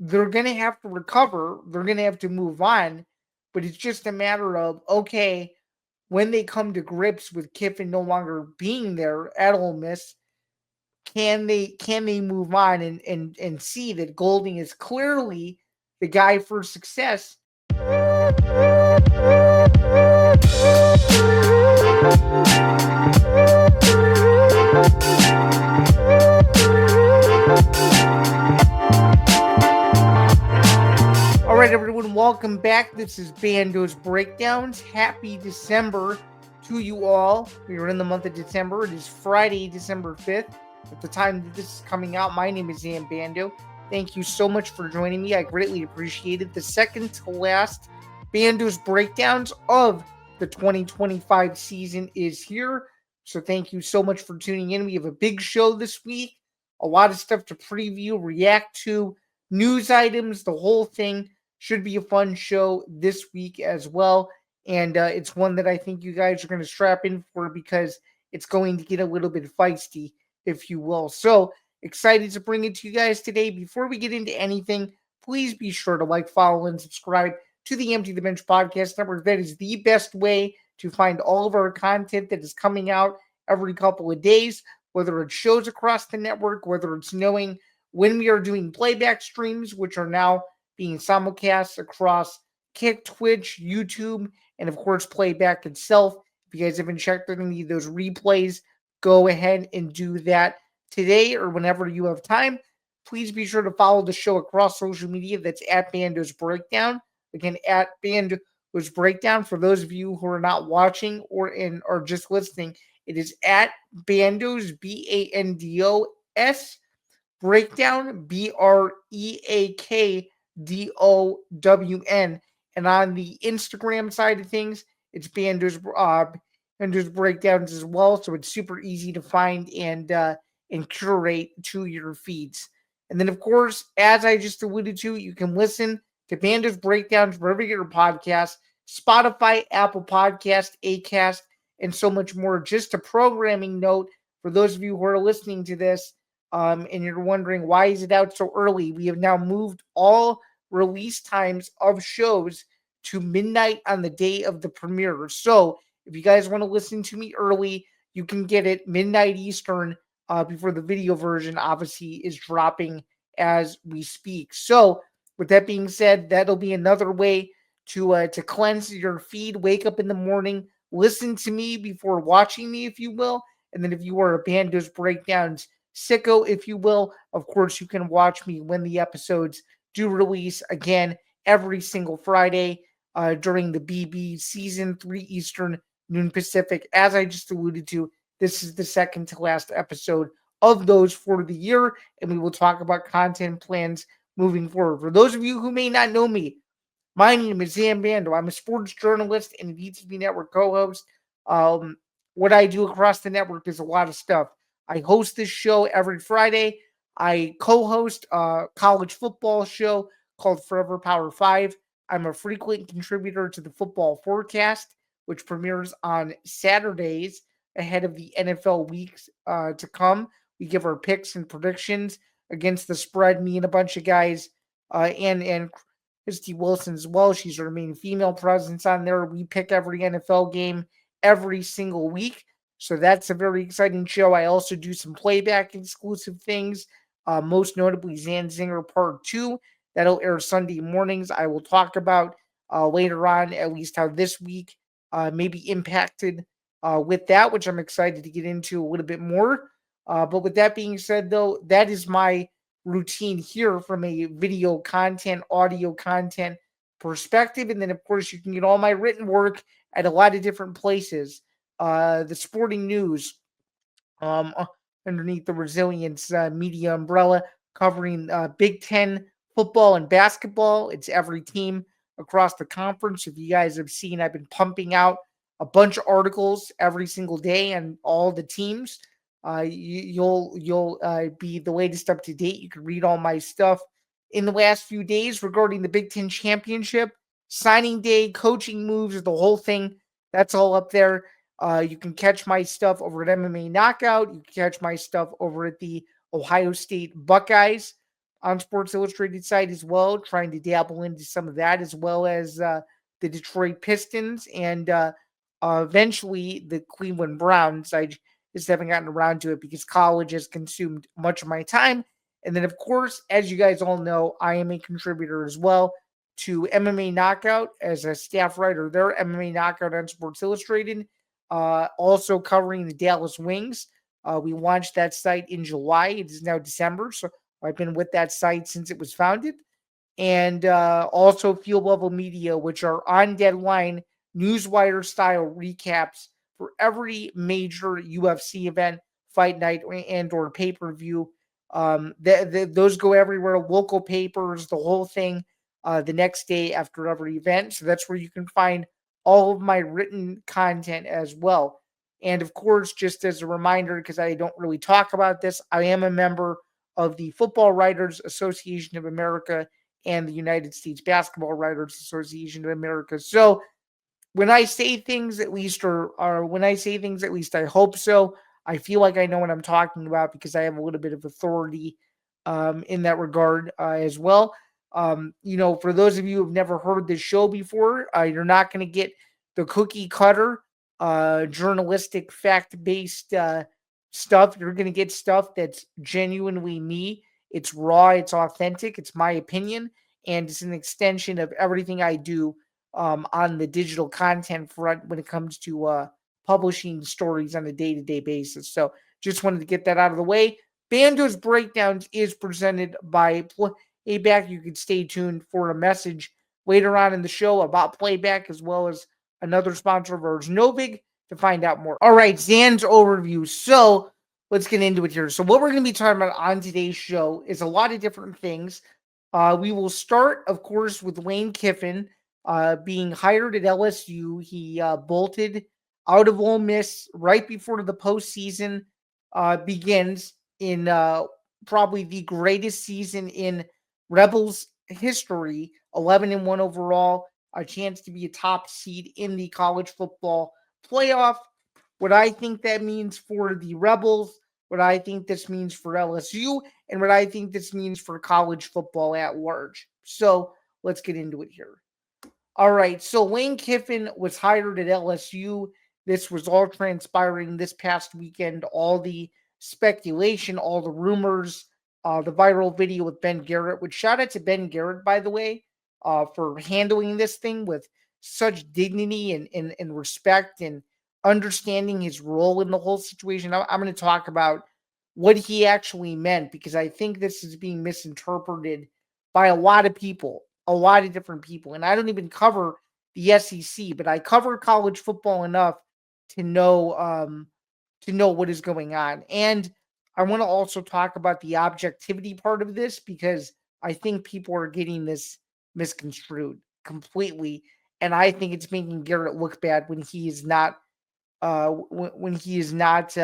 they're going to have to recover. They're going to have to move on. But it's just a matter of, okay, when they come to grips with Kiffin no longer being there at Ole Miss, can they move on and see that Golding is clearly the guy for success? All right, everyone, welcome back. This is Bando's Breakdowns. Happy December to you all. We are in the month of December. It is Friday, December 5th. At the time that this is coming out, my name is Zain Bando. Thank you so much for joining me. I greatly appreciate it. The second to last Bando's Breakdowns of the 2025 season is here. So thank you so much for tuning in. We have a big show this week, a lot of stuff to preview, react to, news items, the whole thing. Should be a fun show this week as well. And it's one that I think you guys are going to strap in for because it's going to get a little bit feisty, if you will. So excited to bring it to you guys today. Before we get into anything, please be sure to like, follow, and subscribe to the Empty the Bench podcast network. That is the best way to find all of our content that is coming out every couple of days, whether it's shows across the network, whether it's knowing when we are doing playback streams, which are now being simulcast across Kick, Twitch, YouTube, and of course Playback itself. If you guys haven't checked out any of those replays, go ahead and do that today or whenever you have time. Please be sure to follow the show across social media. That's at Bando's Breakdown. Again, at Bando's Breakdown. For those of you who are not watching or just listening, it is at Bando's BANDOS Breakdown, BREAKDOWN. And on the Instagram side of things, it's Bando's Breakdowns as well. So it's super easy to find and curate to your feeds. And then, of course, as I just alluded to, you can listen to Bando's Breakdowns wherever you get your podcasts, Spotify, Apple Podcast, Acast, and so much more. Just a programming note for those of you who are listening to this, and you're wondering why is it out so early, we have now moved all release times of shows to midnight on the day of the premiere. So if you guys want to listen to me early, you can get it midnight Eastern before the video version obviously is dropping as we speak. So with that being said, that'll be another way to cleanse your feed, wake up in the morning, listen to me before watching me, if you will. And then if you are a Bando's Breakdowns sicko, if you will, of course, you can watch me when the episodes do release again every single Friday during the BB season, 3 Eastern, noon Pacific. As I just alluded to, this is the second to last episode of those for the year, and we will talk about content plans moving forward. For those of you who may not know me, my name is Zain Bando. I'm a sports journalist and a VTV Network co-host. What I do across the network is a lot of stuff. I host this show every Friday. I co-host a college football show called Forever Power 5. I'm a frequent contributor to the Football Forecast, which premieres on Saturdays ahead of the NFL weeks to come. We give our picks and predictions against the spread. Me and a bunch of guys, and Christy Wilson as well. She's our main female presence on there. We pick every NFL game every single week. So that's a very exciting show. I also do some playback exclusive things, most notably Zinger Part 2. That'll air Sunday mornings. I will talk about later on, at least how this week may be impacted with that, which I'm excited to get into a little bit more. But with that being said, though, that is my routine here from a video content, audio content perspective. And then, of course, you can get all my written work at a lot of different places. The sporting news underneath the Resilience media umbrella, covering Big Ten football and basketball. It's every team across the conference. If you guys have seen, I've been pumping out a bunch of articles every single day on all the teams. You'll be the latest up to date. You can read all my stuff in the last few days regarding the Big Ten championship, signing day, coaching moves, the whole thing. That's all up there. You can catch my stuff over at MMA Knockout. You can catch my stuff over at the Ohio State Buckeyes. on Sports Illustrated site as well, trying to dabble into some of that, as well as the Detroit Pistons and eventually the Cleveland Browns. I just haven't gotten around to it because college has consumed much of my time. And then, of course, as you guys all know, I am a contributor as well to MMA Knockout as a staff writer there, MMA Knockout on Sports Illustrated, also covering the Dallas Wings. We launched that site in July. It is now December, so I've been with that site since it was founded. And also Field Level Media, which are on deadline, newswire style recaps for every major UFC event, fight night, and or pay-per-view. Those go everywhere, local papers, the whole thing, the next day after every event. So that's where you can find all of my written content as well. And of course, just as a reminder, because I don't really talk about this, I am a member of the Football Writers Association of America and the United States Basketball Writers Association of America. So when I say things, at least, or when I say things, at least I hope so. I feel like I know what I'm talking about because I have a little bit of authority in that regard as well. For those of you who've never heard this show before, you're not going to get the cookie cutter, journalistic, fact based stuff. You're going to get stuff that's genuinely me. It's raw, it's authentic, it's my opinion, and it's an extension of everything I do on the digital content front when it comes to publishing stories on a day-to-day basis. So just wanted to get that out of the way. Bando's Breakdowns is presented by Playback. You can stay tuned for a message later on in the show about Playback, as well as another sponsor of ours, Novig, to find out more. All right, Zain's overview. So let's get into it here. So what we're going to be talking about on today's show is a lot of different things. We will start, of course, with Lane Kiffin being hired at LSU. He bolted out of Ole Miss right before the postseason begins in probably the greatest season in Rebels history. 11-1 overall, a chance to be a top seed in the college football playoff. What I think that means for the Rebels, what I think this means for LSU, and what I think this means for college football at large. So let's get into it here. All right, so Lane Kiffin was hired at LSU. This was all transpiring this past weekend. All the speculation, all the rumors, the viral video with Ben Garrett, which shout out to Ben Garrett, by the way, for handling this thing with such dignity and respect and understanding his role in the whole situation. I'm going to talk about what he actually meant because I think this is being misinterpreted by a lot of people, a lot of different people. And I don't even cover the SEC, but I cover college football enough to know what is going on. And I want to also talk about the objectivity part of this because I think people are getting this misconstrued completely. And I think it's making Garrett look bad when he is not when he is not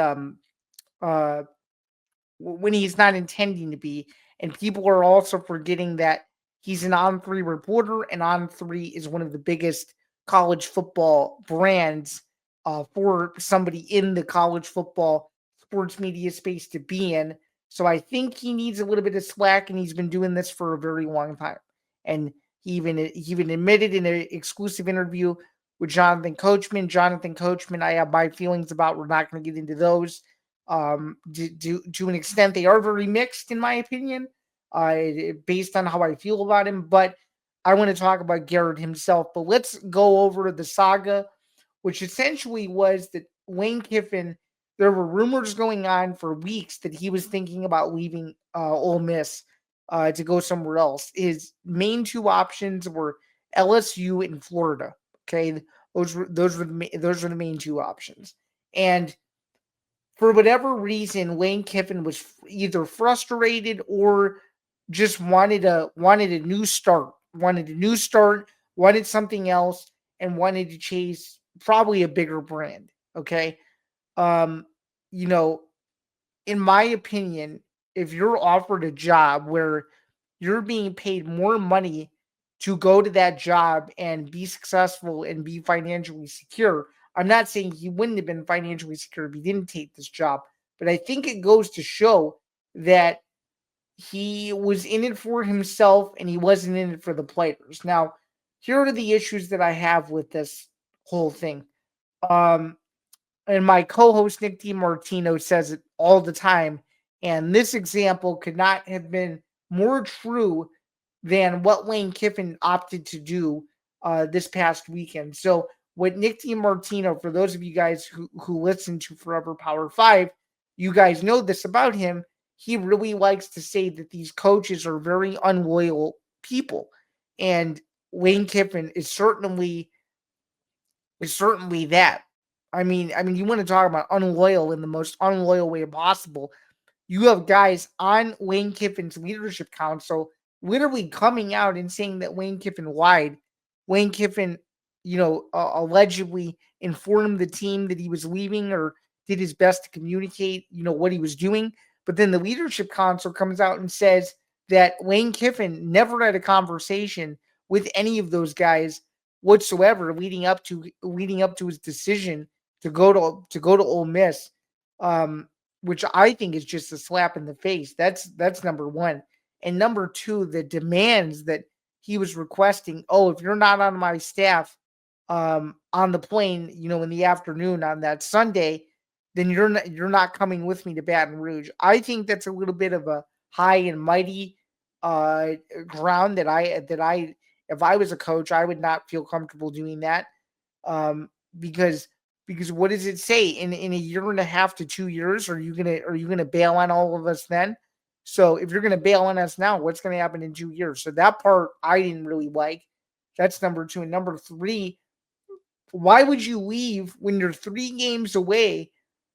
when he's not intending to be. And people are also forgetting that he's an On3 reporter, and On3 is one of the biggest college football brands for somebody in the college football sports media space to be in. So I think he needs a little bit of slack, and he's been doing this for a very long time. And he even admitted in an exclusive interview with Jonathan Coachman. Jonathan Coachman, I have my feelings about. We're not going to get into those. To an extent, they are very mixed, in my opinion, based on how I feel about him. But I want to talk about Garrett himself. But let's go over the saga, which essentially was that Lane Kiffin, there were rumors going on for weeks that he was thinking about leaving Ole Miss to go somewhere else. His main two options were LSU and Florida. Okay, those were the main two options. And for whatever reason, Lane Kiffin was either frustrated or just wanted a new start, wanted something else, and wanted to chase probably a bigger brand. Okay. Um, you know, in my opinion, if you're offered a job where you're being paid more money to go to that job and be successful and be financially secure, I'm not saying he wouldn't have been financially secure if he didn't take this job, but I think it goes to show that he was in it for himself and he wasn't in it for the players. Now, here are the issues that I have with this whole thing. Um, and my co-host Nick DiMartino says it all the time. And this example could not have been more true than what Lane Kiffin opted to do this past weekend. So, what Nick DiMartino, for those of you guys who listen to Forever Power 5, you guys know this about him. He really likes to say that these coaches are very unloyal people. And Lane Kiffin is certainly that. I mean, you want to talk about unloyal in the most unloyal way possible. You have guys on Lane Kiffin's leadership council literally coming out and saying that Lane Kiffin lied. Lane Kiffin, allegedly informed the team that he was leaving or did his best to communicate, what he was doing. But then the leadership council comes out and says that Lane Kiffin never had a conversation with any of those guys whatsoever leading up to his decision to go to Ole Miss. Which I think is just a slap in the face. That's number one. And number two, the demands that he was requesting. Oh, if you're not on my staff on the plane, in the afternoon on that Sunday, then you're not coming with me to Baton Rouge. I think that's a little bit of a high and mighty uh ground that I if I was a coach, I would not feel comfortable doing that. Um, because what does it say in a year and a half to 2 years? Are you gonna bail on all of us then? So if you're gonna bail on us now, what's gonna happen in 2 years? So that part I didn't really like. That's number two. And number three, why would you leave when you're 3 games away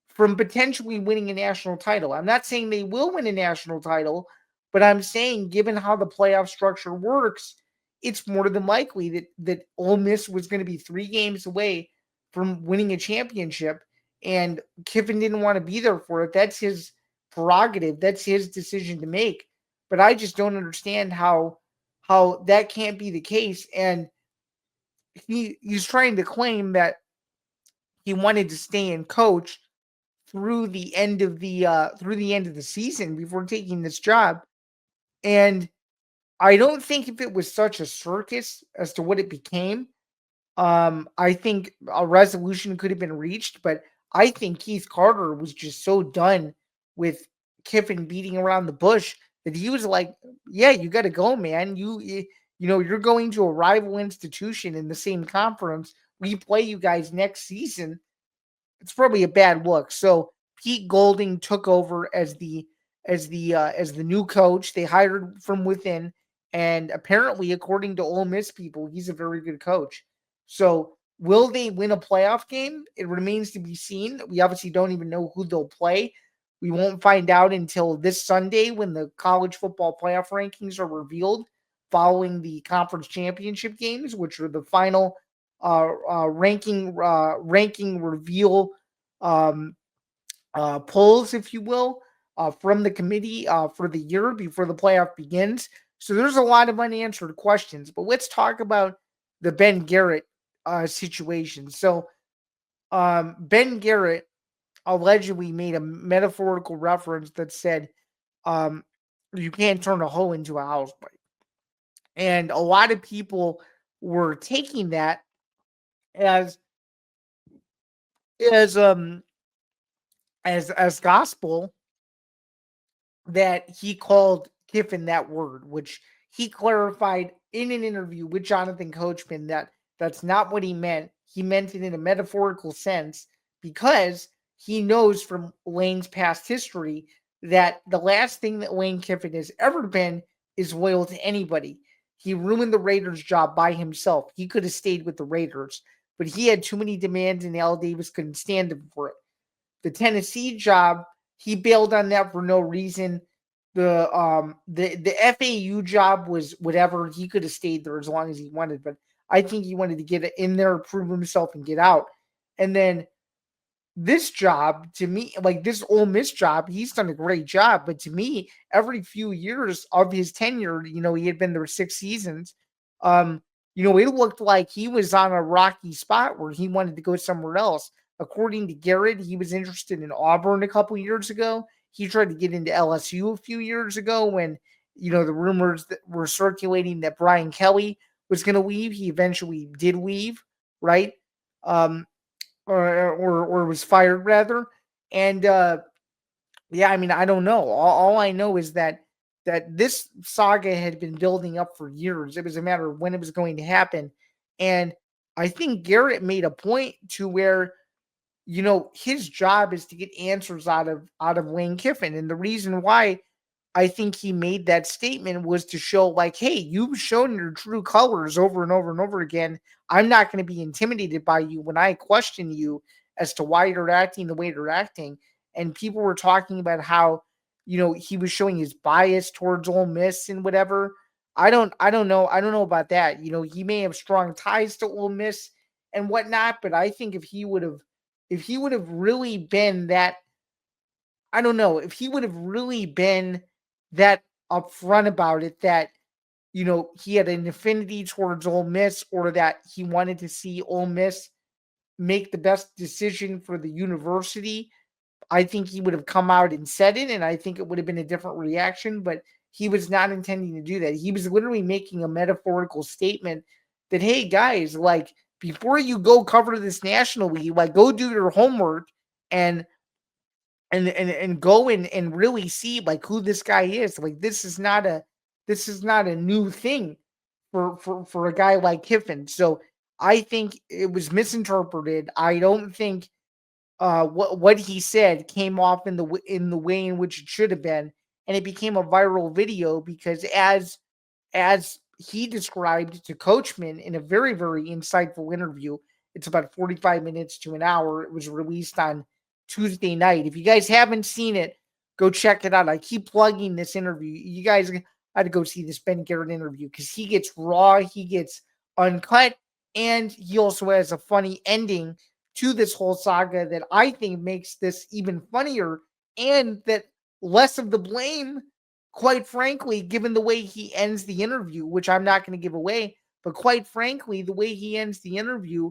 from potentially winning a national title? I'm not saying they will win a national title, but I'm saying given how the playoff structure works, it's more than likely that Ole Miss was going to be 3 games away from winning a championship, and Kiffin didn't want to be there for it. That's his prerogative. That's his decision to make. But I just don't understand how that can't be the case. And he's trying to claim that he wanted to stay and coach through the end of the season before taking this job. And I don't think if it was such a circus as to what it became, I think a resolution could have been reached. But I think Keith Carter was just so done with Kiffin beating around the bush that he was like, "Yeah, you got to go, man. You're going to a rival institution in the same conference. We play you guys next season. It's probably a bad look." So Pete Golding took over as the new coach. They hired from within, and apparently, according to Ole Miss people, he's a very good coach. So will they win a playoff game? It remains to be seen. We obviously don't even know who they'll play. We won't find out until this Sunday when the college football playoff rankings are revealed following the conference championship games, which are the final ranking reveal um, polls, if you will, from the committee for the year before the playoff begins. So there's a lot of unanswered questions. But let's talk about the Ben Garrett situation. So Ben Garrett allegedly made a metaphorical reference that said, um, "You can't turn a hoe into a house pipe," and a lot of people were taking that as as um as gospel, that he called Kiffin that word, which he clarified in an interview with Jonathan Coachman that that's not what he meant. He meant it in a metaphorical sense because he knows from Lane's past history that the last thing that Lane Kiffin has ever been is loyal to anybody. He ruined the Raiders' job by himself. He could have stayed with the Raiders, but he had too many demands and Al Davis couldn't stand him for it. The Tennessee job, he bailed on that for no reason. The FAU job was whatever. He could have stayed there as long as he wanted, but I think he wanted to get in there, prove himself, and get out. And then this job, to me, like this Ole Miss job, he's done a great job. But to me, every few years of his tenure, he had been there 6 seasons. It looked like he was on a rocky spot where he wanted to go somewhere else. According to Garrett, he was interested in Auburn a couple years ago. he tried to get into LSU a few years ago when, the rumors that were circulating that Brian Kelly was going to leave. He eventually did leave, right? Um, or was fired rather. And yeah, I mean, I don't know. All I know is that this saga had been building up for years. It was a matter of when it was going to happen. And I think Garrett made a point to where, his job is to get answers out of Lane Kiffin. And the reason why I think he made that statement was to show, like, hey, you've shown your true colors over and over and over again. I'm not going to be intimidated by you when I question you as to why you're acting the way you're acting. And people were talking about how, he was showing his bias towards Ole Miss and whatever. I don't know. I don't know about that. He may have strong ties to Ole Miss and whatnot, but I think if he would have really been that, I don't know, if he would have really been that upfront about it, that, he had an affinity towards Ole Miss, or that he wanted to see Ole Miss make the best decision for the university, I think he would have come out and said it, and I think it would have been a different reaction, but he was not intending to do that. He was literally making a metaphorical statement that, hey, guys, like, before you go cover this nationally, like, go do your homework and go and really see, like, who this guy is. Like, this is not a new thing for a guy like Kiffin. So I think it was misinterpreted. I don't think what he said came off in the way in which it should have been, and it became a viral video because as he described to Coachman in a very, very insightful interview. It's about 45 minutes to an hour. It was released on Tuesday night. If you guys haven't seen it, go check it out. I keep plugging this interview. You guys had to go see this Ben Garrett interview because he gets raw, he gets uncut, and he also has a funny ending to this whole saga that I think makes this even funnier, and that less of the blame, quite frankly, given the way he ends the interview, which I'm not going to give away, but quite frankly, the way he ends the interview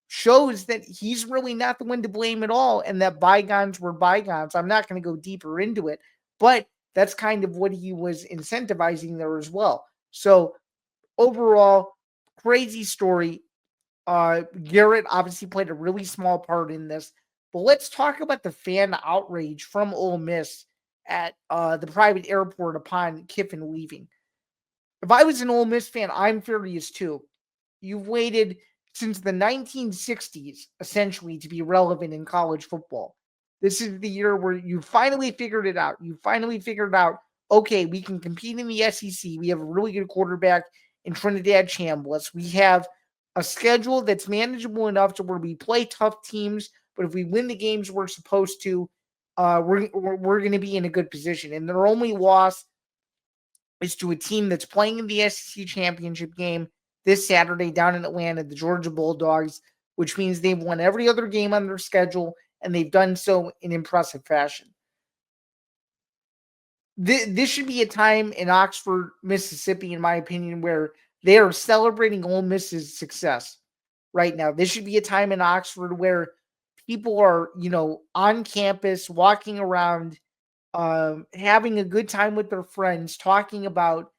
shows that he's really not the one to blame at all, and that bygones were bygones. I'm not going to go deeper into it, but that's kind of what he was incentivizing there as well. So overall, crazy story. Garrett obviously played a really small part in this, but let's talk about the fan outrage from Ole Miss at the private airport upon Kiffin leaving. If I was an Ole Miss fan, I'm furious too. You've waited since the 1960s, essentially, to be relevant in college football. This is the year where you finally figured it out. You finally figured out, okay, we can compete in the SEC. We have a really good quarterback in Trinidad Chambliss. We have a schedule that's manageable enough to where we play tough teams, but if we win the games we're supposed to, we're going to be in a good position. And their only loss is to a team that's playing in the SEC championship game this Saturday down in Atlanta, the Georgia Bulldogs, which means they've won every other game on their schedule, and they've done so in impressive fashion. This should be a time in Oxford, Mississippi, in my opinion, where they are celebrating Ole Miss's success right now. This should be a time in Oxford where people are, on campus, walking around, having a good time with their friends, talking about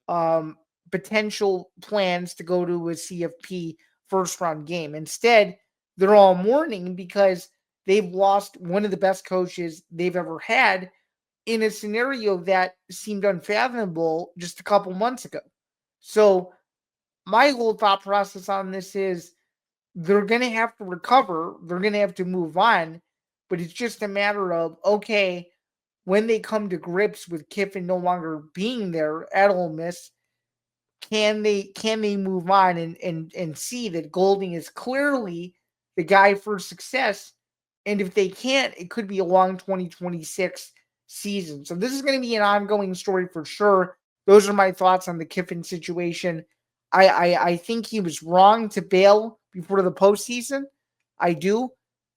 um, potential plans to go to a CFP first round game. Instead, they're all mourning because they've lost one of the best coaches they've ever had in a scenario that seemed unfathomable just a couple months ago. So, my whole thought process on this is they're going to have to recover, they're going to have to move on, but it's just a matter of, okay, when they come to grips with Kiffin no longer being there at Ole Miss, can they move on and see that Golding is clearly the guy for success? And if they can't, it could be a long 2026 season. So this is going to be an ongoing story for sure. Those are my thoughts on the Kiffin situation. I think he was wrong to bail before the postseason. I do.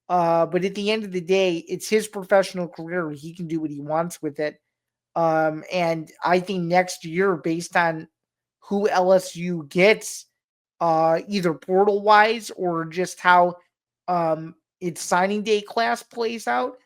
But at the end of the day, it's his professional career. He can do what he wants with it. And I think next year, based on who LSU gets, either portal wise or just how its signing day class plays out,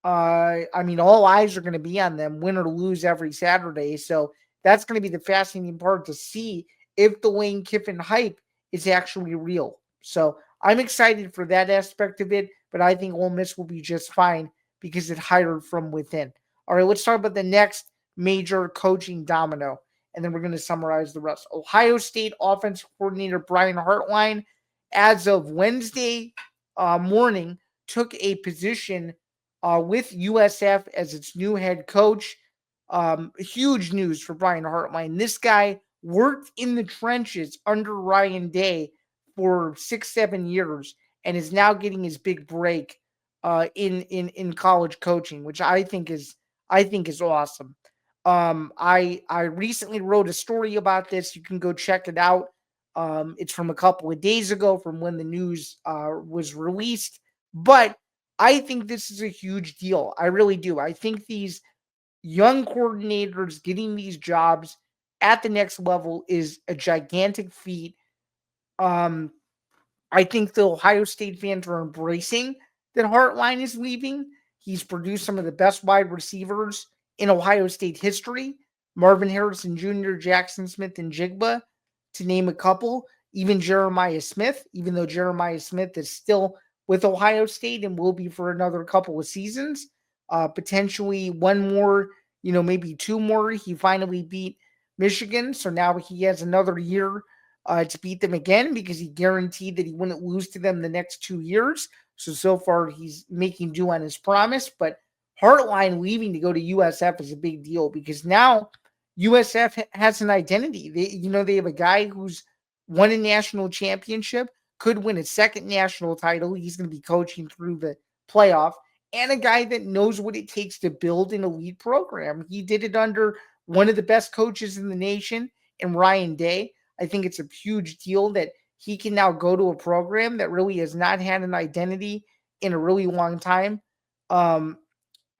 I mean, all eyes are going to be on them, win or lose every Saturday. So that's going to be the fascinating part to see if the Lane Kiffin hype is actually real. So I'm excited for that aspect of it, but I think Ole Miss will be just fine because it hired from within. All right, let's talk about the next major coaching domino, and then we're going to summarize the rest. Ohio State offensive coordinator Brian Hartline, as of Wednesday morning, took a position with USF as its new head coach. Huge news for Brian Hartline. This guy worked in the trenches under Ryan Day for 6-7 years and is now getting his big break in college coaching, which I think is awesome. I recently wrote a story about this. You can go check it out. It's from a couple of days ago, from when the news was released. But I think this is a huge deal. I really do. I think these young coordinators getting these jobs at the next level is a gigantic feat. Um, I think the Ohio State fans are embracing that Hartline is leaving. He's produced some of the best wide receivers in Ohio State history. Marvin Harrison Jr., Jackson Smith, and Jigba, to name a couple. Even Jeremiah Smith, even though Jeremiah Smith is still with Ohio State and will be for another couple of seasons. Potentially one more, maybe two more. He finally beat Michigan, so now he has another year to beat them again because he guaranteed that he wouldn't lose to them the next 2 years. So far he's making do on his promise. But Hartline leaving to go to USF is a big deal because now USF has an identity. They have a guy who's won a national championship, could win a second national title. He's going to be coaching through the playoff, and a guy that knows what it takes to build an elite program. He did it under one of the best coaches in the nation, in Ryan Day. I think it's a huge deal that he can now go to a program that really has not had an identity in a really long time. Um,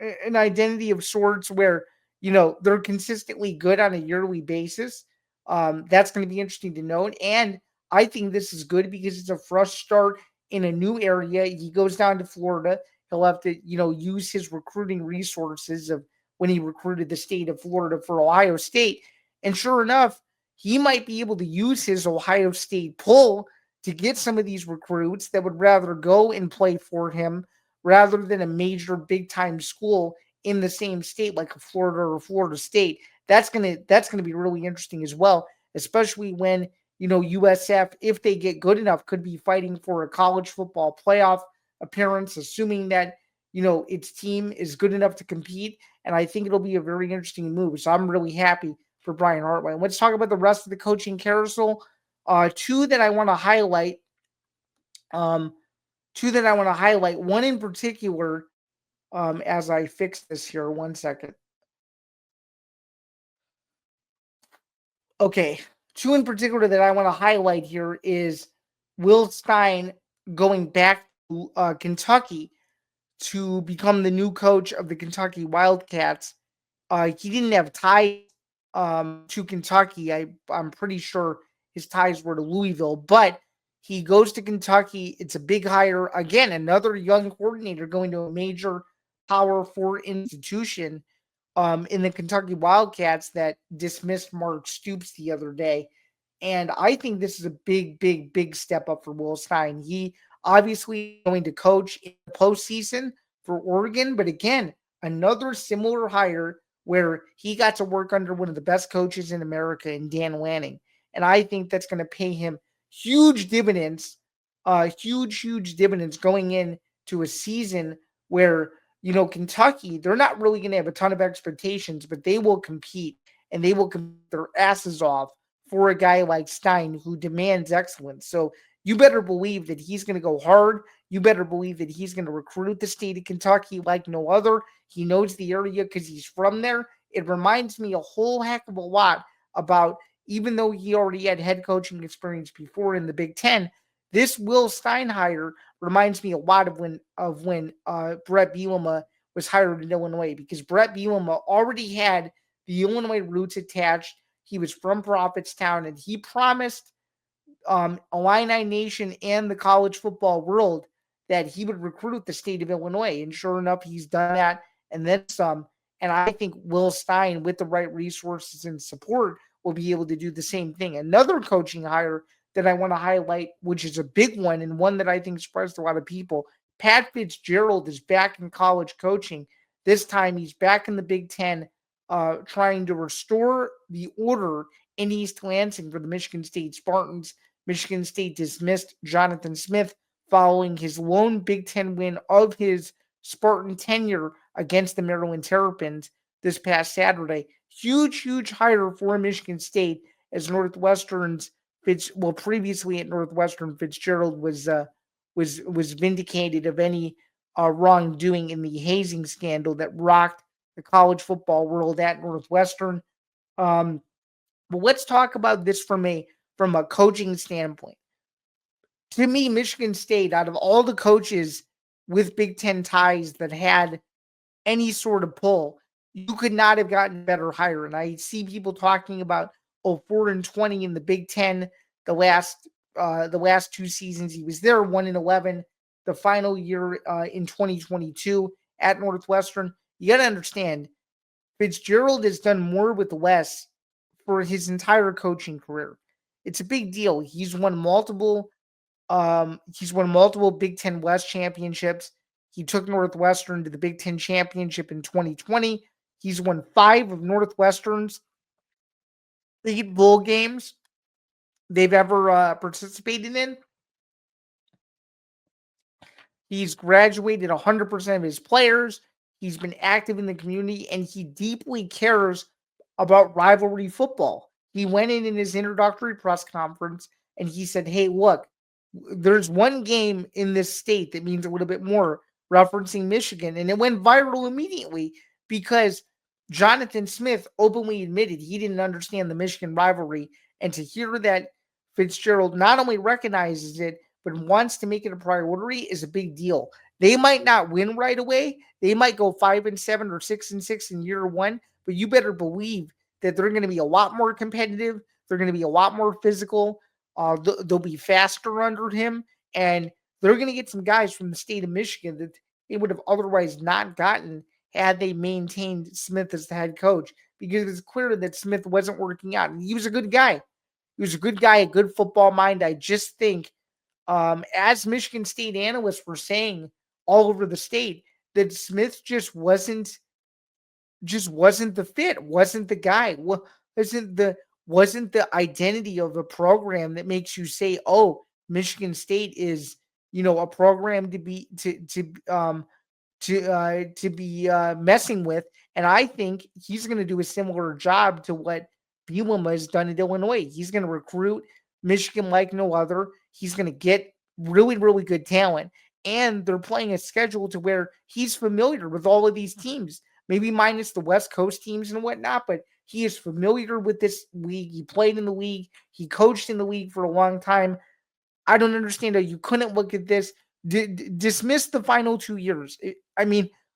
an identity of sorts where they're consistently good on a yearly basis. That's going to be interesting to note, and I think this is good because it's a fresh start in a new area. He goes down to Florida. He'll have to use his recruiting resources of when he recruited the state of Florida for Ohio State, and sure enough, he might be able to use his Ohio State pull to get some of these recruits that would rather go and play for him rather than a major big time school in the same state like a Florida or Florida State. That's gonna be really interesting as well, especially when USF, if they get good enough, could be fighting for a college football playoff appearance, assuming that its team is good enough to compete. And I think it'll be a very interesting move. So I'm really happy for Brian Hartline. Let's talk about the rest of the coaching carousel. Two that I want to highlight. Um, Two that I want to highlight. One in particular, as I fix this here, 1 second. Okay, two in particular that I want to highlight here is Will Stein going back to Kentucky to become the new coach of the Kentucky Wildcats. He didn't have ties to Kentucky. I'm pretty sure his ties were to Louisville, but he goes to Kentucky. It's a big hire. Again, another young coordinator going to a major Power Four institution in the Kentucky Wildcats that dismissed Mark Stoops the other day. And I think this is a big, big, big step up for Will Stein. He obviously going to coach in the postseason for Oregon, but again, another similar hire where he got to work under one of the best coaches in America in Dan Lanning. And I think that's going to pay him huge dividends, huge dividends going into a season where Kentucky, they're not really going to have a ton of expectations, but they will compete and they will compete their asses off for a guy like Stein who demands excellence. So you better believe that he's going to go hard. You better believe that he's going to recruit the state of Kentucky like no other. He knows the area because he's from there. It reminds me a whole heck of a lot about, even though he already had head coaching experience before in the Big Ten, this Will Stein hire reminds me a lot of when Brett Bielema was hired in Illinois, because Brett Bielema already had the Illinois roots attached. He was from Prophetstown, and he promised Illini Nation and the college football world that he would recruit the state of Illinois. And sure enough, he's done that and then some. And I think Will Stein, with the right resources and support, will be able to do the same thing. Another coaching hire that I want to highlight, which is a big one and one that I think surprised a lot of people. Pat Fitzgerald is back in college coaching. This time he's back in the Big Ten, trying to restore the order in East Lansing for the Michigan State Spartans. Michigan State dismissed Jonathan Smith following his lone Big Ten win of his Spartan tenure against the Maryland Terrapins this past Saturday. Huge, huge hire for Michigan State as Northwestern's previously at Northwestern, Fitzgerald was vindicated of any wrongdoing in the hazing scandal that rocked the college football world at Northwestern. But let's talk about this from a coaching standpoint. To me, Michigan State, out of all the coaches with Big Ten ties that had any sort of pull, you could not have gotten better hire. And I see people talking about 4-20 in the Big Ten the last 2 seasons he was there, 1-11 the final year in 2022 at Northwestern. You got to understand, Fitzgerald has done more with less for his entire coaching career. It's a big deal. He's won multiple Big Ten West championships. He took Northwestern to the Big Ten championship in 2020. He's won 5 of Northwestern's 8 bowl games they've ever participated in. He's graduated 100% of his players. He's been active in the community, and he deeply cares about rivalry football. He went in his introductory press conference, and he said, hey, look, there's one game in this state that means a little bit more, referencing Michigan. And it went viral immediately because Jonathan Smith openly admitted he didn't understand the Michigan rivalry. And to hear that Fitzgerald not only recognizes it, but wants to make it a priority is a big deal. They might not win right away. They might go 5-7 or 6-6 in year one, but you better believe that they're going to be a lot more competitive. They're going to be a lot more physical. They'll be faster under him, and they're going to get some guys from the state of Michigan that they would have otherwise not gotten had they maintained Smith as the head coach, because it's clear that Smith wasn't working out. And he was a good guy. He was a good guy, a good football mind. I just think, as Michigan State analysts were saying all over the state, that Smith just wasn't the fit, wasn't the guy, wasn't the identity of a program that makes you say, oh, Michigan State is, a program to be messing with. And I think he's going to do a similar job to what Bielema has done at Illinois. He's going to recruit Michigan like no other. He's going to get really, really good talent. And they're playing a schedule to where he's familiar with all of these teams, maybe minus the West Coast teams and whatnot, but he is familiar with this league. He played in the league. He coached in the league for a long time. I don't understand how you couldn't look at this, dismiss the final 2 years.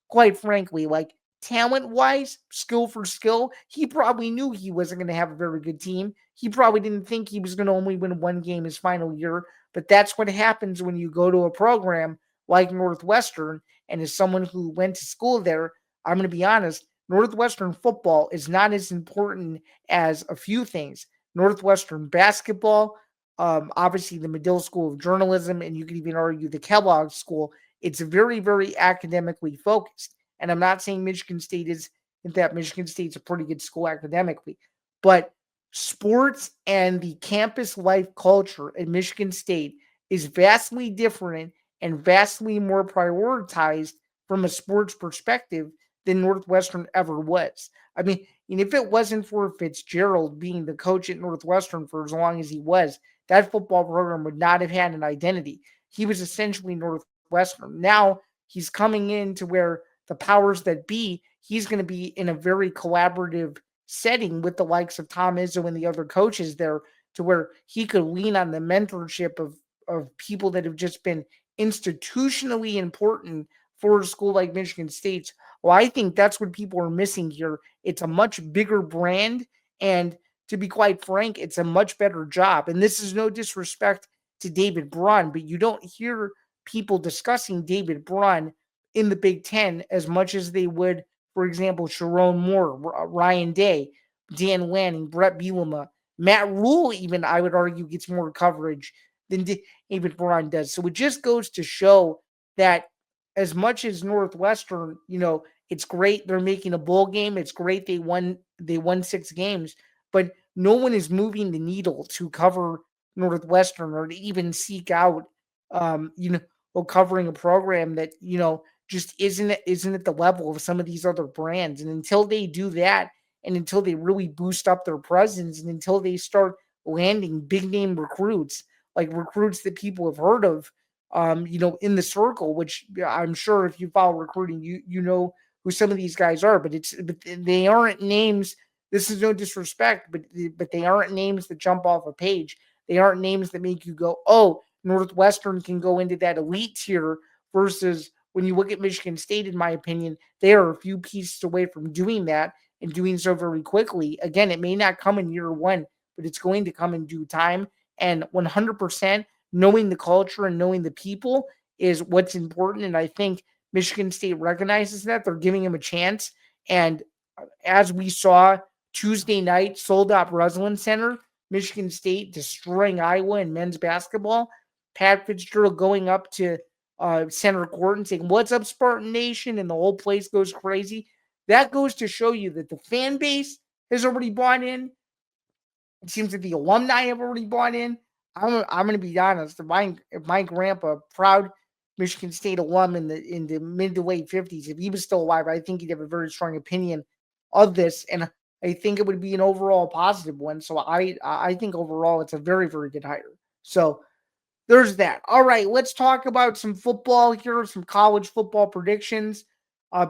Quite frankly, like talent-wise, skill for skill, he probably knew he wasn't going to have a very good team. He probably didn't think he was going to only win one game his final year, but that's what happens when you go to a program like Northwestern. And as someone who went to school there, I'm going to be honest, Northwestern football is not as important as a few things. Northwestern basketball, obviously the Medill School of Journalism, and you could even argue the Kellogg School. It's very, very academically focused. And I'm not saying Michigan State is, in fact, Michigan State's a pretty good school academically. But sports and the campus life culture at Michigan State is vastly different and vastly more prioritized from a sports perspective than Northwestern ever was. And if it wasn't for Fitzgerald being the coach at Northwestern for as long as he was, that football program would not have had an identity. He was essentially Northwestern. Now he's coming in to where the powers that be, he's going to be in a very collaborative setting with the likes of Tom Izzo and the other coaches there, to where he could lean on the mentorship of people that have just been institutionally important for a school like Michigan State's. Well, I think that's what people are missing here. It's a much bigger brand, and to be quite frank, it's a much better job. And this is no disrespect to David Braun, but you don't hear people discussing David Braun in the Big Ten as much as they would, for example, Sharon Moore, Ryan Day, Dan Lanning, Brett Bielema, Matt Rule, even I would argue gets more coverage than David Braun does. So it just goes to show that as much as Northwestern, it's great they're making a bowl game. It's great they won 6 games, but no one is moving the needle to cover Northwestern or to even seek out, covering a program that just isn't at the level of some of these other brands. And until they do that, and until they really boost up their presence, and until they start landing big name recruits, like recruits that people have heard of, in the circle, which I'm sure if you follow recruiting, you know who some of these guys are, but they aren't names. This is no disrespect, but they aren't names that jump off a page. They aren't names that make you go, "Oh, Northwestern can go into that elite tier." Versus when you look at Michigan State, in my opinion, they are a few pieces away from doing that and doing so very quickly. Again, it may not come in year one, but it's going to come in due time. And 100% knowing the culture and knowing the people is what's important. And I think Michigan State recognizes that. They're giving him a chance. And as we saw Tuesday night, sold out Breslin Center, Michigan State destroying Iowa in men's basketball. Pat Fitzgerald going up to center court and saying, "What's up, Spartan Nation?" And the whole place goes crazy. That goes to show you that the fan base has already bought in. It seems that the alumni have already bought in. I'm going to be honest. If my grandpa, proud Michigan State alum in the mid to late 50s, if he was still alive, I think he'd have a very strong opinion of this, and I think it would be an overall positive one. So I think overall it's a very, very good hire. So there's that. All right, let's talk about some football here, some college football predictions.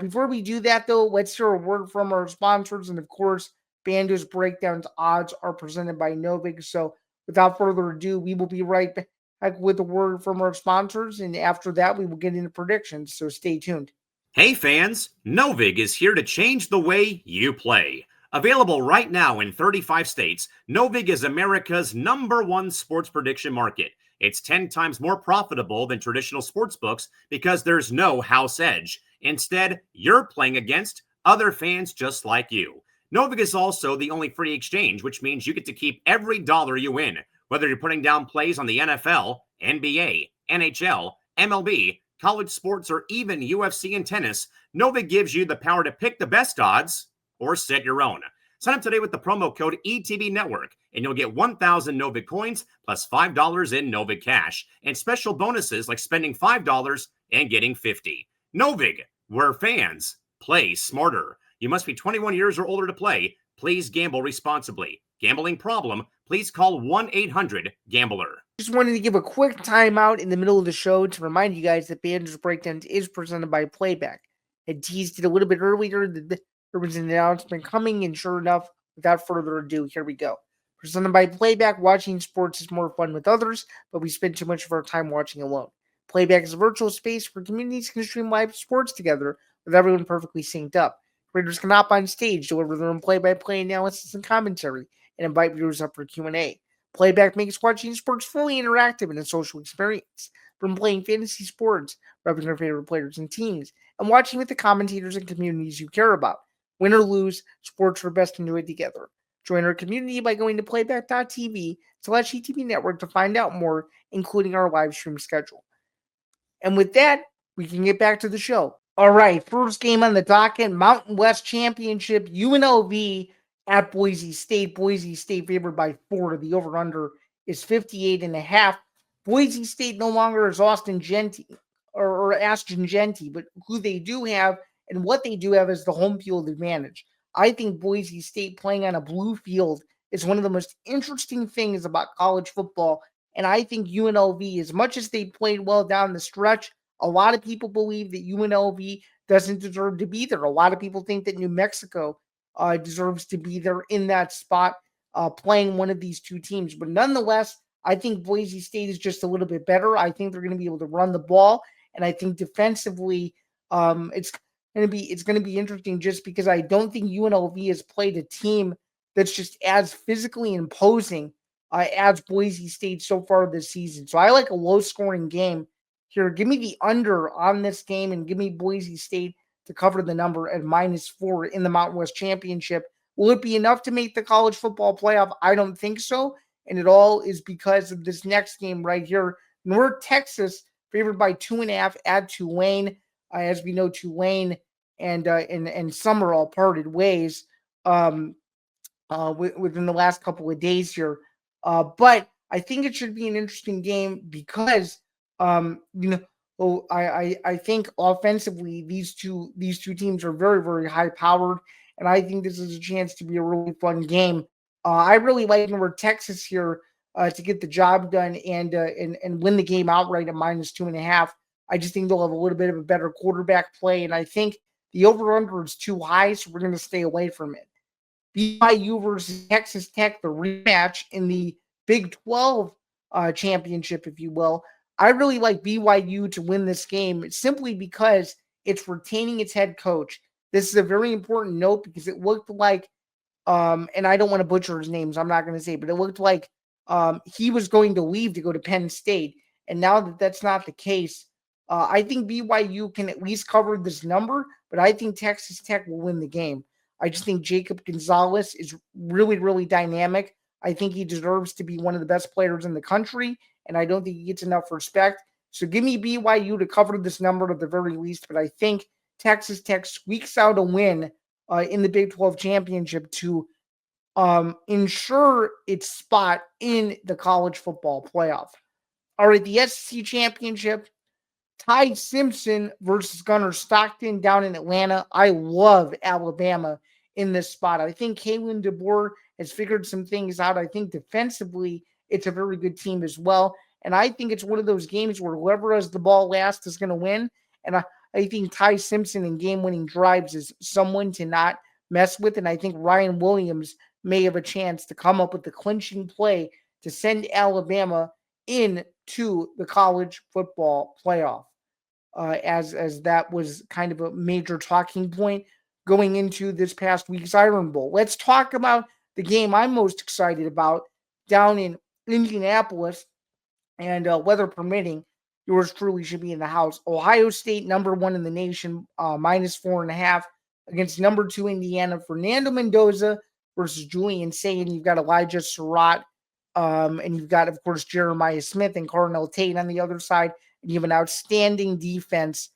Before we do that, though, let's hear a word from our sponsors. And of course, Bando's Breakdowns odds are presented by Novig. So without further ado, we will be right back with a word from our sponsors. And after that, we will get into predictions. So stay tuned. Hey fans, Novig is here to change the way you play. Available right now in 35 states, Novig is America's #1 sports prediction market. It's 10 times more profitable than traditional sports books because there's no house edge. Instead, you're playing against other fans just like you. Novig is also the only free exchange, which means you get to keep every dollar you win, whether you're putting down plays on the NFL, NBA, NHL, MLB, college sports, or even UFC and tennis. Novig gives you the power to pick the best odds or set your own. Sign up today with the promo code ETB Network, and you'll get 1,000 Novig coins plus $5 in Novig cash, and special bonuses like spending $5 and getting $50. Novig, where fans play smarter. You must be 21 years or older to play. Please gamble responsibly. Gambling problem? Please call 1-800-GAMBLER. Just wanted to give a quick timeout in the middle of the show to remind you guys that Bando's Breakdowns is presented by Playback. I teased it a little bit earlier that there was an announcement coming, and sure enough, without further ado, here we go. Presented by Playback, watching sports is more fun with others, but we spend too much of our time watching alone. Playback is a virtual space where communities can stream live sports together with everyone perfectly synced up. Creators can hop on stage, deliver their own play-by-play analysis and commentary, and invite viewers up for Q&A. Playback makes watching sports fully interactive and a social experience. From playing fantasy sports, repping your favorite players and teams, and watching with the commentators and communities you care about. Win or lose, sports are best to do it together. Join our community by going to playback.tv/ETB Network to find out more, including our live stream schedule. And with that, we can get back to the show. All right, first game on the docket, Mountain West Championship, UNLV at Boise State. Boise State favored by 4. The over-under is 58.5. Boise State no longer is Austin Genty or Ashton Genty, but who they do have and what they do have is the home field advantage. I think Boise State playing on a blue field is one of the most interesting things about college football. And I think UNLV, as much as they played well down the stretch, a lot of people believe that UNLV doesn't deserve to be there. A lot of people think that New Mexico deserves to be there in that spot, playing one of these two teams. But nonetheless, I think Boise State is just a little bit better. I think they're going to be able to run the ball, and I think defensively, it's going to be interesting just because I don't think UNLV has played a team that's just as physically imposing as Boise State so far this season. So I like a low-scoring game here. Give me the under on this game and give me Boise State to cover the number at -4 in the Mountain West Championship. Will it be enough to make the college football playoff? I don't think so. And it all is because of this next game right here. North Texas favored by 2.5 at Tulane. As we know, Tulane and Summerall parted ways within the last couple of days here. But I think it should be an interesting game because I think offensively these two teams are very, very high powered, and I think this is a chance to be a really fun game. I really like North Texas here to get the job done and win the game outright at -2.5. I just think they'll have a little bit of a better quarterback play, and I think the over/under is too high, so we're going to stay away from it. BYU versus Texas Tech, the rematch in the Big 12 championship, if you will. I really like BYU to win this game simply because it's retaining its head coach. This is a very important note because it looked like, and I don't want to butcher his names, I'm not going to say, but it looked like he was going to leave to go to Penn State. And now that that's not the case, I think BYU can at least cover this number, but I think Texas Tech will win the game. I just think Jacob Gonzalez is really, really dynamic. I think he deserves to be one of the best players in the country, and I don't think he gets enough respect. So give me BYU to cover this number at the very least, but I think Texas Tech squeaks out a win in the Big 12 championship to ensure its spot in the college football playoff. All right, the SEC championship, Ty Simpson versus Gunnar Stockton down in Atlanta. I love Alabama in this spot. I think Kalen DeBoer has figured some things out. I think defensively, it's a very good team as well. And I think it's one of those games where whoever has the ball last is going to win. And I think Ty Simpson in game-winning drives is someone to not mess with. And I think Ryan Williams may have a chance to come up with the clinching play to send Alabama into the college football playoff. As that was kind of a major talking point going into this past week's Iron Bowl. Let's talk about the game I'm most excited about down in Indianapolis, and weather permitting, yours truly should be in the house. Ohio State, number 1 in the nation, -4.5 against number 2 Indiana. Fernando Mendoza versus Julian Sayin. You've got Elijah Surratt, and you've got, of course, Jeremiah Smith and Carnell Tate on the other side. And you have an outstanding defense,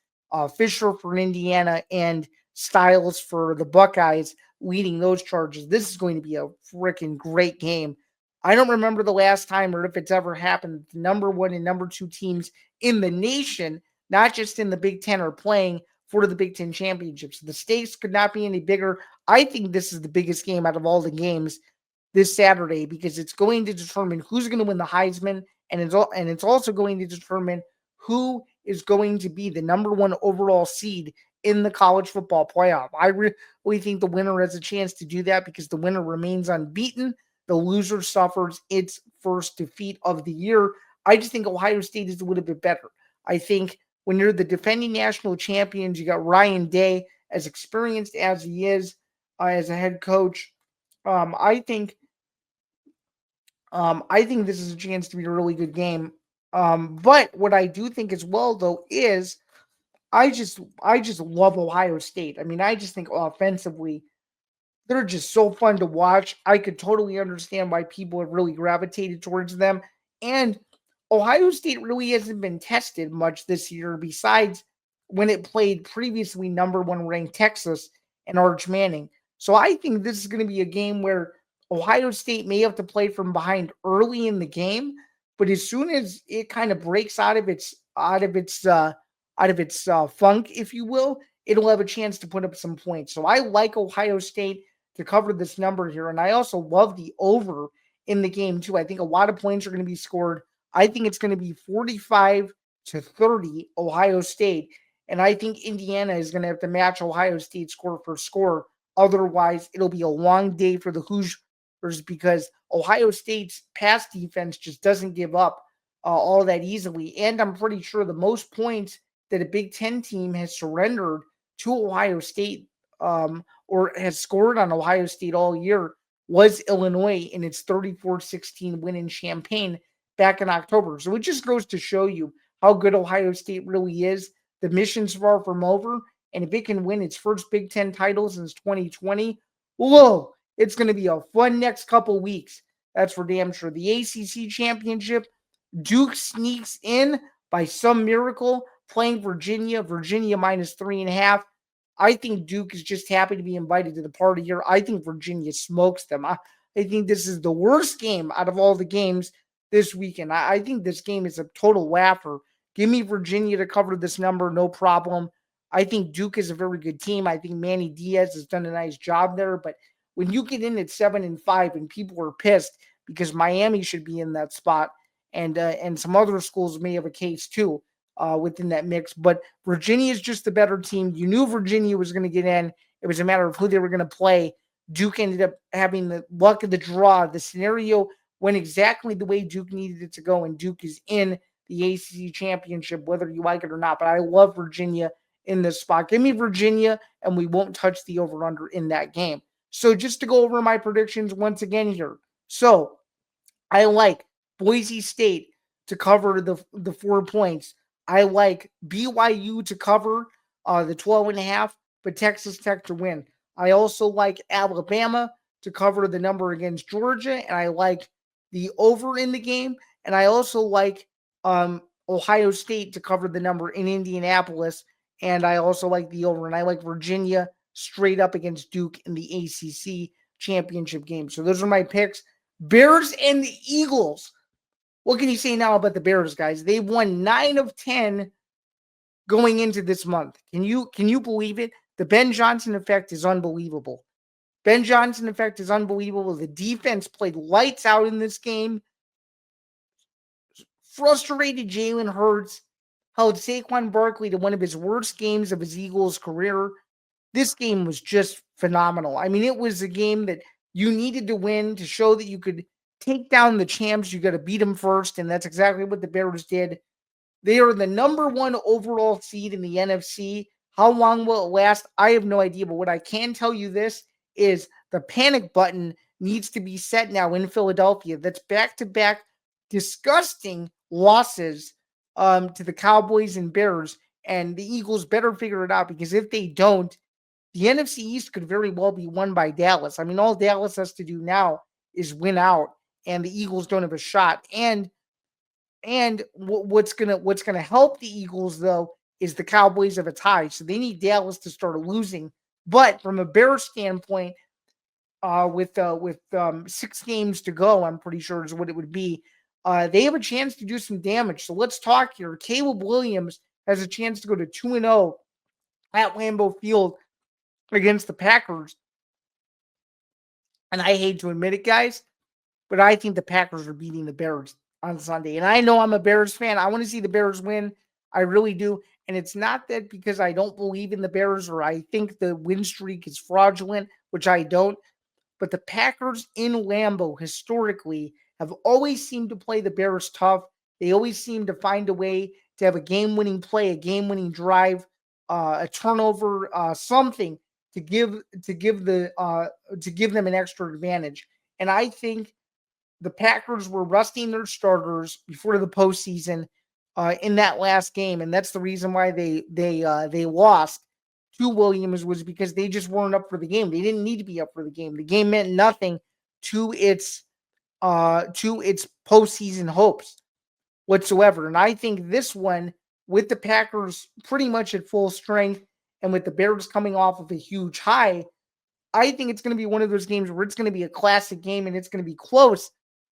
Fisher for Indiana and Styles for the Buckeyes leading those charges. This is going to be a freaking great game. I don't remember the last time or if it's ever happened. The number 1 and number 2 teams in the nation, not just in the Big Ten, are playing for the Big Ten championships. The stakes could not be any bigger. I think this is the biggest game out of all the games this Saturday because it's going to determine who's going to win the Heisman, and it's also going to determine who is going to be the number 1 overall seed in the college football playoff. I really think the winner has a chance to do that because the winner remains unbeaten. The loser suffers its first defeat of the year. I just think Ohio State is a little bit better. I think when you're the defending national champions, you got Ryan Day, as experienced as he is as a head coach. I think this is a chance to be a really good game. But what I do think as well, though, is I just love Ohio State. I mean, I just think offensively, they're just so fun to watch. I could totally understand why people have really gravitated towards them. And Ohio State really hasn't been tested much this year besides when it played previously number 1 ranked Texas and Arch Manning. So I think this is going to be a game where Ohio State may have to play from behind early in the game, but as soon as it kind of breaks out of its funk, if you will, it'll have a chance to put up some points. So I like Ohio State to cover this number here, and I also love the over in the game too. I think a lot of points are going to be scored. I think it's going to be 45-30 Ohio State, and I think Indiana is going to have to match Ohio State score for score. Otherwise, it'll be a long day for the Hoosiers because Ohio State's pass defense just doesn't give up all that easily. And I'm pretty sure the most points that a Big Ten team has surrendered to Ohio State or has scored on Ohio State all year was Illinois in its 34-16 win in Champaign back in October. So it just goes to show you how good Ohio State really is. The mission's far from over. And if it can win its first Big Ten title since 2020, whoa, it's going to be a fun next couple weeks. That's for damn sure. The ACC championship, Duke sneaks in by some miracle, playing Virginia. Virginia minus 3.5. I think Duke is just happy to be invited to the party here. I think Virginia smokes them. I think this is the worst game out of all the games this weekend. I think this game is a total laugher. Give me Virginia to cover this number, no problem. I think Duke is a very good team. I think Manny Diaz has done a nice job there. But when you get in at 7-5 and people are pissed because Miami should be in that spot, and some other schools may have a case too within that mix. But Virginia is just the better team. You knew Virginia was going to get in. It was a matter of who they were going to play. Duke ended up having the luck of the draw. The scenario went exactly the way Duke needed it to go, and Duke is in the ACC championship, whether you like it or not. But I love Virginia in this spot. Give me Virginia, and we won't touch the over-under in that game. So just to go over my predictions once again here. So I like Boise State to cover the 4 points. I like BYU to cover the 12.5, but Texas Tech to win. I also like Alabama to cover the number against Georgia, and I like the over in the game, and I also like Ohio State to cover the number in Indianapolis, and I also like the over, and I like Virginia straight up against Duke in the ACC championship game. So those are my picks. Bears and the Eagles. What can you say now about the Bears, guys? They've won 9 of 10 going into this month. Can you believe it? The Ben Johnson effect is unbelievable. Ben Johnson effect is unbelievable. The defense played lights out in this game. Frustrated Jalen Hurts held Saquon Barkley to one of his worst games of his Eagles career. This game was just phenomenal. I mean, it was a game that you needed to win to show that you could take down the champs. You got to beat them first, and that's exactly what the Bears did. They are the number 1 overall seed in the NFC. How long will it last? I have no idea, but what I can tell you this is the panic button needs to be set now in Philadelphia. That's back-to-back disgusting losses to the Cowboys and Bears, and the Eagles better figure it out, because if they don't, the NFC East could very well be won by Dallas. I mean, all Dallas has to do now is win out, and the Eagles don't have a shot. And what's gonna help the Eagles though is the Cowboys have a tie, so they need Dallas to start losing. But from a Bears standpoint, with 6 games to go, I'm pretty sure is what it would be. They have a chance to do some damage. So let's talk here. Caleb Williams has a chance to go to 2-0 at Lambeau Field against the Packers. And I hate to admit it, guys, but I think the Packers are beating the Bears on Sunday. And I know I'm a Bears fan. I want to see the Bears win. I really do. And it's not that because I don't believe in the Bears or I think the win streak is fraudulent, which I don't. But the Packers in Lambeau historically have always seemed to play the Bears tough. They always seem to find a way to have a game-winning play, a game-winning drive, a turnover, something to give them an extra advantage. And I think the Packers were resting their starters before the postseason in that last game, and that's the reason why they lost to Williams, was because they just weren't up for the game. They didn't need to be up for the game. The game meant nothing to its postseason hopes whatsoever. And I think this one, with the Packers pretty much at full strength and with the Bears coming off of a huge high, I think it's going to be one of those games where it's going to be a classic game and it's going to be close.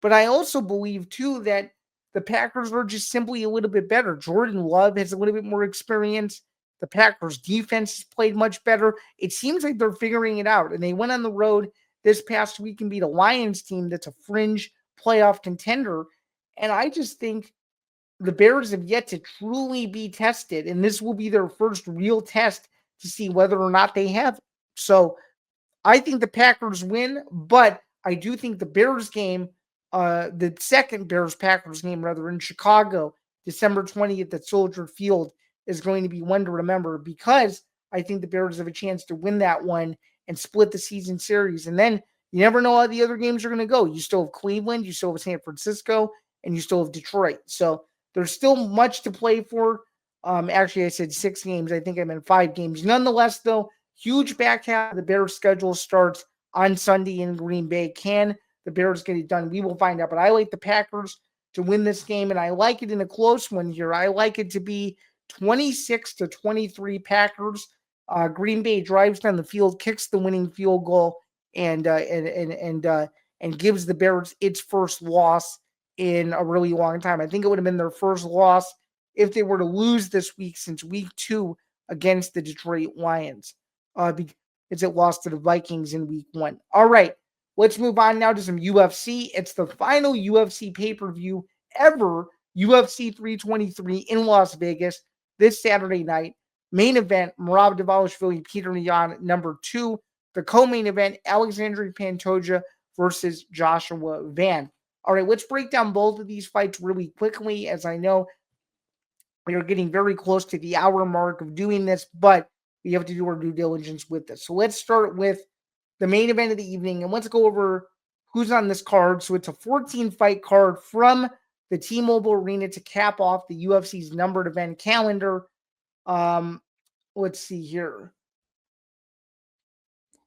But I also believe, too, that the Packers are just simply a little bit better. Jordan Love has a little bit more experience. The Packers defense has played much better. It seems like they're figuring it out. And they went on the road this past week and beat a Lions team that's a fringe playoff contender. And I just think the Bears have yet to truly be tested. And this will be their first real test to see whether or not they have. So I think the Packers win, but I do think the Bears game, the second Bears-Packers game, rather, in Chicago, December 20th at Soldier Field, is going to be one to remember, because I think the Bears have a chance to win that one and split the season series. And then you never know how the other games are going to go. You still have Cleveland, you still have San Francisco, and you still have Detroit. So There's still much to play for. Actually, I said 6 games. I think I meant 5 games. Nonetheless, though, huge back half of the Bears' schedule starts on Sunday in Green Bay. Can the Bears get it done? We will find out. But I like the Packers to win this game, and I like it in a close one here. I like it to be 26-23 Packers. Green Bay drives down the field, kicks the winning field goal, and gives the Bears its first loss in a really long time. I think it would have been their first loss if they were to lose this week since week 2 against the Detroit Lions, because it lost to the Vikings in week 1. All right, let's move on now to some UFC. It's the final UFC pay-per-view ever, UFC 323 in Las Vegas this Saturday night. Main event, Merab Dvalishvili, Peter Yan, number 2. The co-main event, Alexandre Pantoja versus Joshua Van. All right, let's break down both of these fights really quickly, as I know we are getting very close to the hour mark of doing this, but we have to do our due diligence with this. So let's start with the main event of the evening, and let's go over who's on this card. So it's a 14-fight card from the T-Mobile Arena to cap off the UFC's numbered event calendar. Let's see here.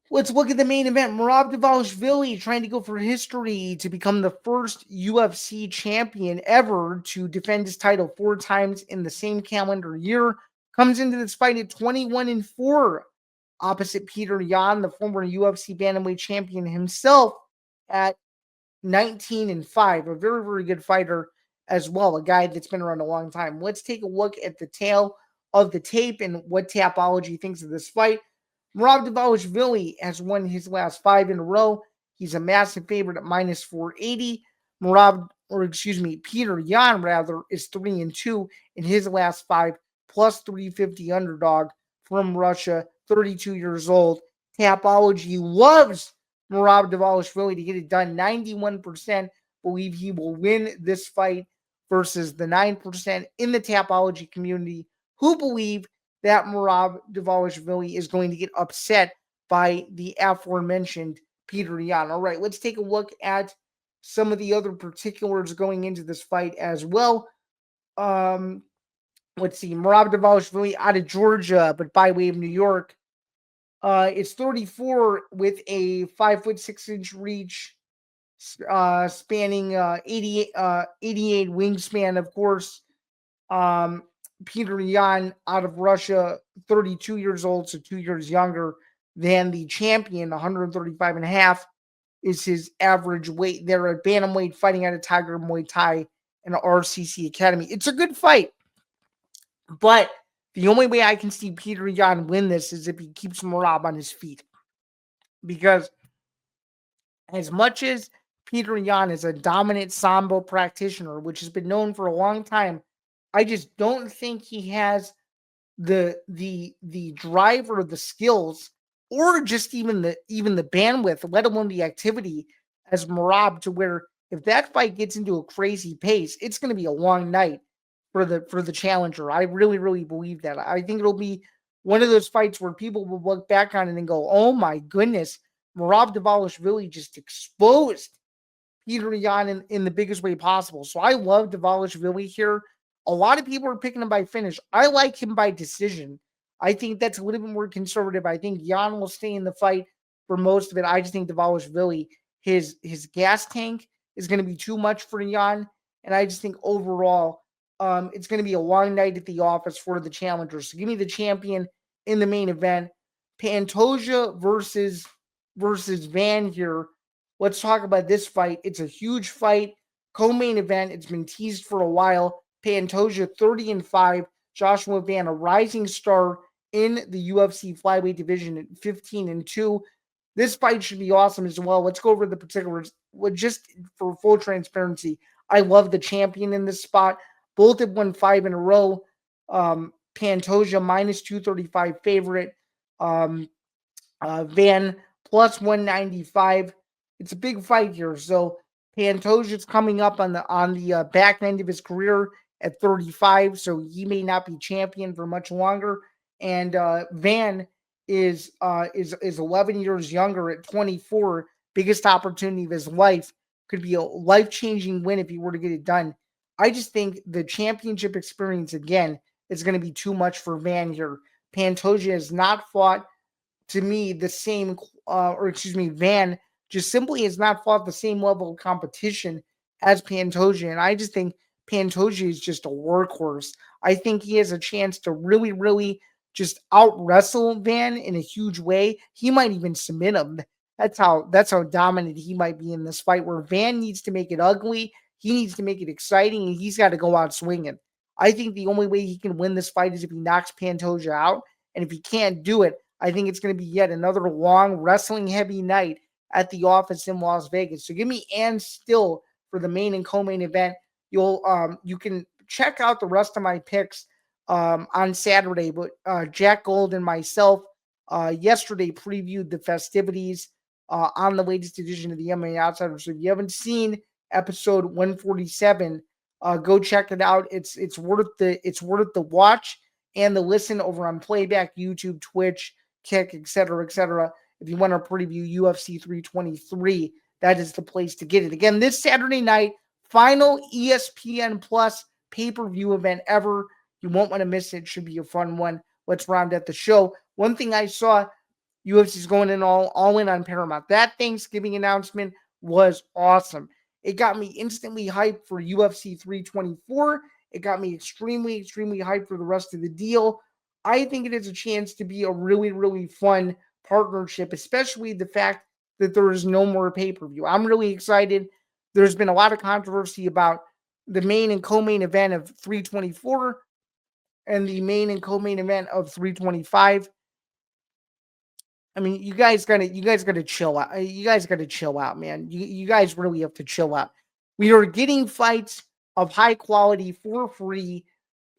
Let's look at the main event. Merab Dvalishvili trying to go for history to become the first UFC champion ever to defend his title 4 times in the same calendar year. Comes into this fight at 21-4 opposite Peter Yan, the former UFC bantamweight champion himself, at 19-5. A very, very good fighter as well, a guy that's been around a long time. Let's take a look at the tail of the tape and what Tapology thinks of this fight. Merab Dvalishvili has won his last 5 in a row. He's a massive favorite at minus 480. Peter Yan, is 3-2 in his last 5, plus 350 underdog from Russia, 32 years old. Tapology loves Merab Dvalishvili to get it done. 91% believe he will win this fight versus the 9% in the Tapology community who believe that Merab Dvalishvili is going to get upset by the aforementioned Peter Yan. All right, let's take a look at some of the other particulars going into this fight as well. Let's see, Merab Dvalishvili out of Georgia, but by way of New York. It's 34 with a 5'6" reach, spanning 88 wingspan, of course. Peter Yan out of Russia, 32 years old, so 2 years younger than the champion, 135.5 is his average weight there at bantamweight, fighting out of Tiger Muay Thai and RCC Academy. It's a good fight, but the only way I can see Peter Yan win this is if he keeps Merab on his feet. Because as much as Peter Yan is a dominant Sambo practitioner, which has been known for a long time, I just don't think he has the drive or the skills, or just even the bandwidth, let alone the activity as Merab, to where if that fight gets into a crazy pace, it's going to be a long night for the challenger. I really, really believe that. I think it'll be one of those fights where people will look back on it and go, "Oh my goodness, Merab Dvalishvili just exposed Peter Yan in the biggest way possible." So I love Dvalishvili here. A lot of people are picking him by finish. I like him by decision. I think that's a little bit more conservative. I think Yan will stay in the fight for most of it. I just think Dvalishvili, his gas tank is going to be too much for Yan. And I just think overall, it's going to be a long night at the office for the challenger. So give me the champion in the main event. Pantoja versus Van here. Let's talk about this fight. It's a huge fight. Co-main event. It's been teased for a while. Pantoja 30-5. Joshua Van, a rising star in the UFC flyweight division at 15-2. This fight should be awesome as well. Let's go over the particulars. Just for full transparency, I love the champion in this spot. Both have won 5 in a row. Pantoja minus 235 favorite. Van plus 195. It's a big fight here. So Pantoja's coming up on the back end of his career at 35, so he may not be champion for much longer. And Van is 11 years younger at 24. Biggest opportunity of his life. Could be a life-changing win if he were to get it done. I just think the championship experience again is going to be too much for Van here. Pantoja has not fought, to me, the same, Van just simply has not fought the same level of competition as Pantoja. And I just think Pantoja is just a workhorse. I think he has a chance to really, really just out wrestle Van in a huge way. He might even submit him. That's how dominant he might be in this fight, where Van needs to make it ugly. He needs to make it exciting, and he's got to go out swinging. I think the only way he can win this fight is if he knocks Pantoja out. And if he can't do it, I think it's going to be yet another long wrestling heavy night at the office in Las Vegas. So give me Ann Still for the main and co-main event. You can check out the rest of my picks on Saturday, but Jack Gold and myself yesterday previewed the festivities on the latest edition of the MMA Outsider. So if you haven't seen episode 147, go check it out. It's worth the watch and the listen over on Playback, YouTube, Twitch, Kick, etc., etc. If you want to preview UFC 323, that is the place to get it. Again, this Saturday night, final ESPN Plus pay-per-view event ever. You won't want to miss it. It should be a fun one. Let's round out the show. One thing I saw, UFC is going in all in on Paramount. That Thanksgiving announcement was awesome. It got me instantly hyped for UFC 324. It got me extremely, extremely hyped for the rest of the deal. I think it has a chance to be a really, really fun partnership, especially the fact that there is no more pay-per-view. I'm really excited. There's been a lot of controversy about the main and co-main event of 324 and the main and co-main event of 325. I mean, you guys gotta chill out. You guys gotta chill out, man. You guys really have to chill out. We are getting fights of high quality for free.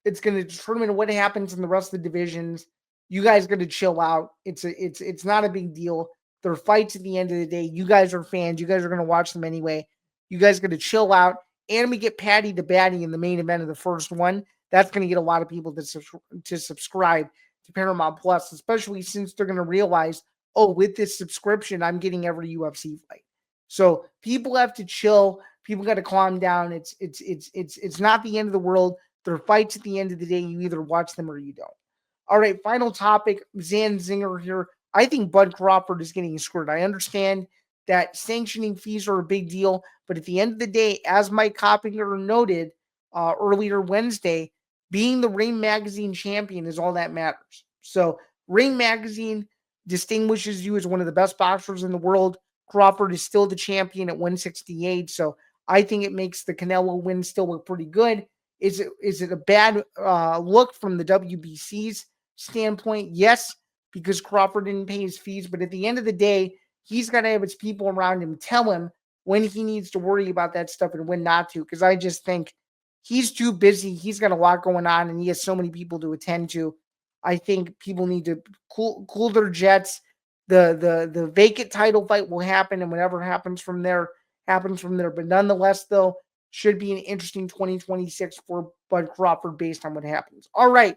It's going to determine what happens in the rest of the divisions. You guys got to chill out. It's not a big deal. They're fights at the end of the day. You guys are fans. You guys are going to watch them anyway. You guys got to chill out. And we get Patty to Batty in the main event of the first one. That's going to get a lot of people to subscribe to Paramount Plus, especially since they're going to realize, oh, with this subscription, I'm getting every UFC fight. So people have to chill. People got to calm down. It's not the end of the world. There are fights at the end of the day. You either watch them or you don't. All right, final topic. Zain Zinger here. I think Bud Crawford is getting screwed. I understand that sanctioning fees are a big deal, but at the end of the day, as Mike Coppinger noted earlier Wednesday, being the Ring Magazine champion is all that matters. So Ring Magazine distinguishes you as one of the best boxers in the world. Crawford is still the champion at 168, so I think it makes the Canelo win still look pretty good. Is it a bad look from the WBC's standpoint? Yes, because Crawford didn't pay his fees. But at the end of the day, he's got to have his people around him tell him when he needs to worry about that stuff and when not to. Because I just think he's too busy. He's got a lot going on, and he has so many people to attend to. I think people need to cool their jets. The vacant title fight will happen, and whatever happens from there happens from there. But nonetheless, though, should be an interesting 2026 for Bud Crawford based on what happens. All right,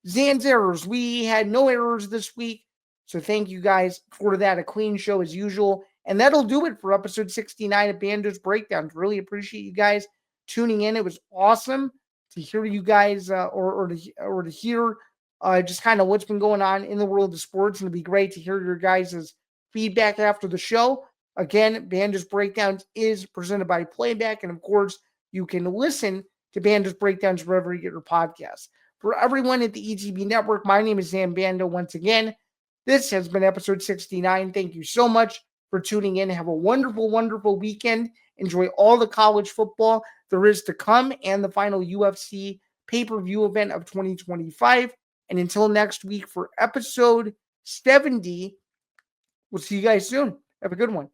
Zan's errors. We had no errors this week, so thank you guys for that. A clean show as usual. And that'll do it for episode 69 of Bando's Breakdowns. Really appreciate you guys tuning in. It was awesome to hear you guys or to hear just kind of what's been going on in the world of sports. And it'd be great to hear your guys' feedback after the show. Again, Bando's Breakdowns is presented by Playback. And of course, you can listen to Bando's Breakdowns wherever you get your podcasts. For everyone at the ETB Network, my name is Zain Bando once again. This has been episode 69. Thank you so much for tuning in. Have a wonderful, wonderful weekend. Enjoy all the college football there is to come and the final UFC pay-per-view event of 2025. And until next week for episode 70, we'll see you guys soon. Have a good one.